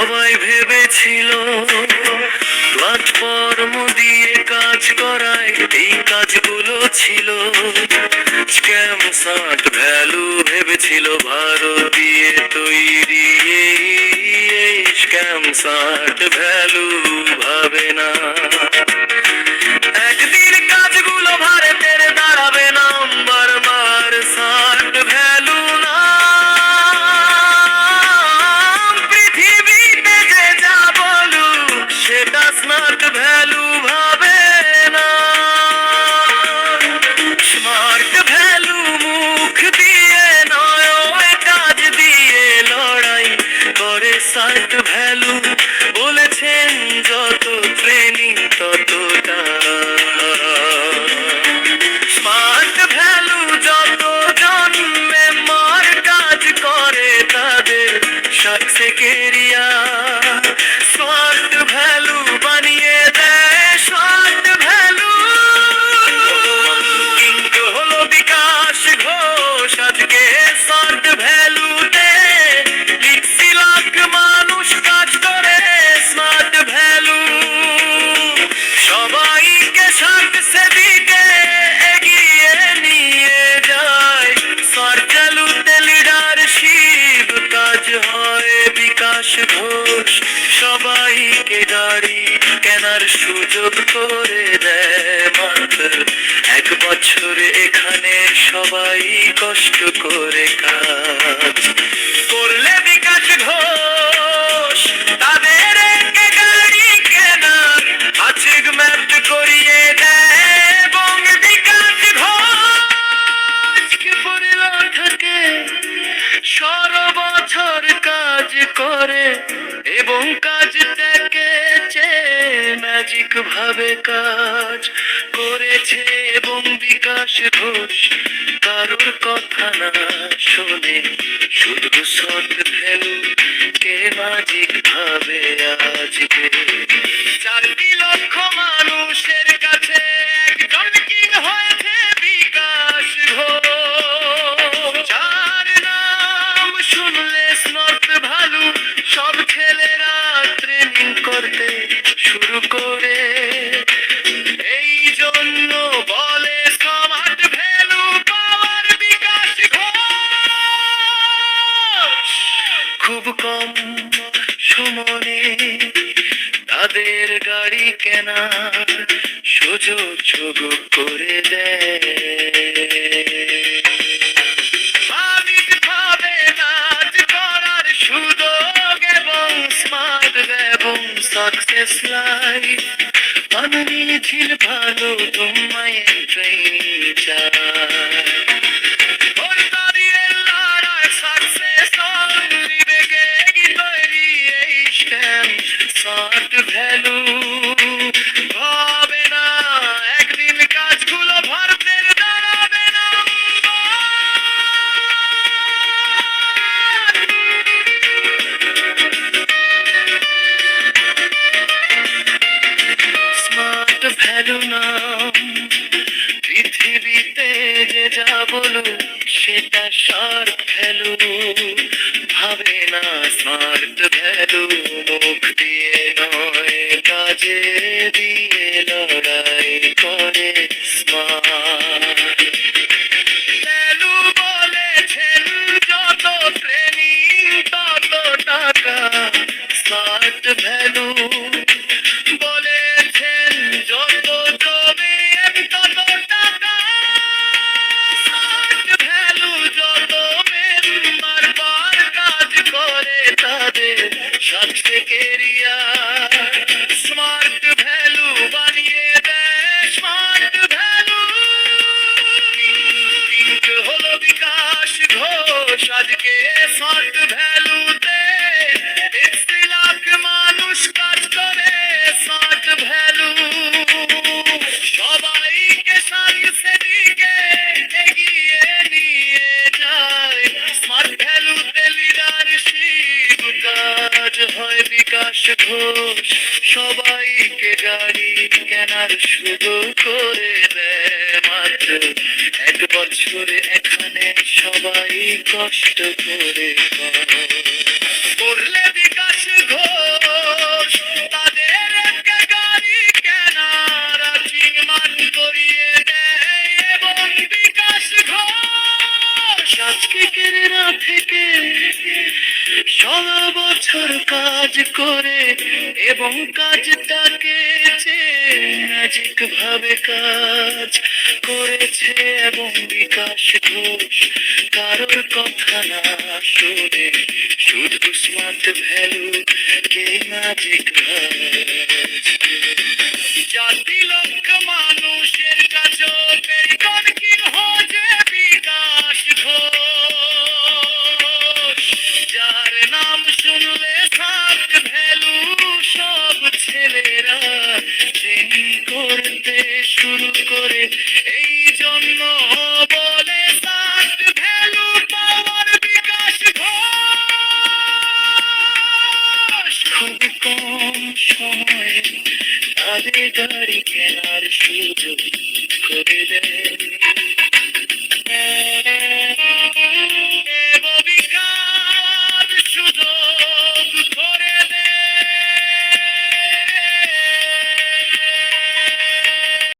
সবাই ভেবেছিল প্ল্যাটফর্ম দিয়ে কাজ করায় এই কাজগুলো ছিল স্ক্যাম। সার্ট ভ্যালু ভেবেছিল ভারত দিয়ে তৈরি, এই স্ক্যাম সার্ট ভ্যালু ভাবে না একদিন কাজগুলো ভারতের দাঁড়াবে নাম্বার মার। সার্ট ভ্যালু না পৃথিবীতে যে যা বলুক সেটা স্মার্ট ভ্যালু ভাবে না। স্মার্ট ভ্যালু মুখ দিয়ে নয় কাজ দিয়ে লড়াই করে। সার্ট ভ্যালু বলেছেন যত ট্রেনিং ততটা। স্মার্ট ভ্যালু যত জন্মে মার কাজ করে তাদের সাথে কেরিয়া। স্মার্ট ভ্যালু বানিয়ে দেয় স্মার্ট ভ্যালু। কিন্তু হলো বিকাশ ঘোষ আজকে স্মার্ট ভ্যালুতে লিখছি লাখ মানুষ কাজ করে স্মার্ট ভ্যালু। সবাইকে সাথে দিকে এগিয়ে নিয়ে যায় স্মার্ট ভ্যালুতে লিডারশিপ কাজ হয় বিকাশ ঘোষ। সবাইকে গাড়ি কেনার সুযোগ করে দেয় মাত্র 1 বছর। এখানে সবাই কষ্ট করে কাজ করলে বিকাশ ঘোষ তাদের গাড়ি কেনার অ্যাচিভমেন্ট করিয়ে দেয়। এবং বিকাশ ঘোষ পরিবার থাকে 16 বছর কাজ করে এবং কাজটাকে ম্যাজিক ভাবে কাজ করেছে। এবং বিকাশ ঘোষ কারোর কথা না শোনে, শুধু শর্ট ভ্যালু কে ম্যাজিক ভাবে আজকে 4 লক্ষ মানুষের কাছে একজন কিং হয়েছে বিকাশ ঘোষ। যার নাম শুনলে স্মার্ট ভ্যালু সব ছেলেরা ট্রেনিং করতে শুরু করে। এই জন্য বলে স্মার্ট ভ্যালু পাওয়ার বিকাশ ঘোষ। খুব কম সময়ে তাদের গাড়ি কেনার সুযোগ যোগ করে দেয়। ভাবে কাজ করার সুযোগ এবং স্মার্ট এবং সাকসেস লাইফ অনিখিল ভালো তোমায় ট্রেনিং চায়। স্মার্ট ভ্যালু ভাবে না একদিন কাজগুলো ভারতের দাঁড়াবে না। স্মার্ট ভ্যালু নাম পৃথিবীতে যে যা বলুক সেটা শার্প ভ্যালু ভাবে না। স্মার্ট ভ্যালু মুখ দিয়ে নয় কাজে দিয়ে লড়াই করে। স্মার্ট ভ্যালু বলেছেন যত ট্রেনিং তত টাকা। স্মার্ট ভ্যালু বলেছেন যত জমি তত টাকা। স্মার্ট ভ্যালু যত মেম্বার বার কাজ করে তাদের সাথে কেরিয়া। স্মার্ট ভ্যালু বানিয়ে দেয় স্মার্ট ভ্যালু। হলো বিকাশ ঘোষ আজকে স্মার্ট ভ্যালুতে 1 লাখ মানুষ কাজ করে স্মার্ট ভ্যালু। সবাইকে সাথে দিকে এগিয়ে নিয়ে যায় স্মার্ট ভ্যালুতে লিডারশিপ কাজ হয় বিকাশ ঘোষ। সবাইকে গাড়ি কেনার সুযোগ করে দেয় মাত্র 1 বছরে। এখানে সবাই কষ্ট করে করলে বিকাশ ঘোষ। আজকে কেরা থেকে 16 বছর কাজ করে এবং কাজটাকে ম্যাজিক ভাবে কাজ করেছে এবং বিকাশ ঘোষ কারোর কথা না শুনে শুধু স্মার্ট ভ্যালু কে ম্যাজিক ভাজ জাতি লক্ষ মানুষের কাছে বেকন কি হয়ে বিকাশ ঘোষ যার নাম শুনলে সাত ভ্যালু সব ছেলেরা ট্রেনিং করতে শুরু করে এই জন্য বলে সাত ভ্যালু পাওয়ার বিকাশ ঘোষ খুব কম সময়ে তাদের গাড়ি কেনার সুযোগ করে দেয়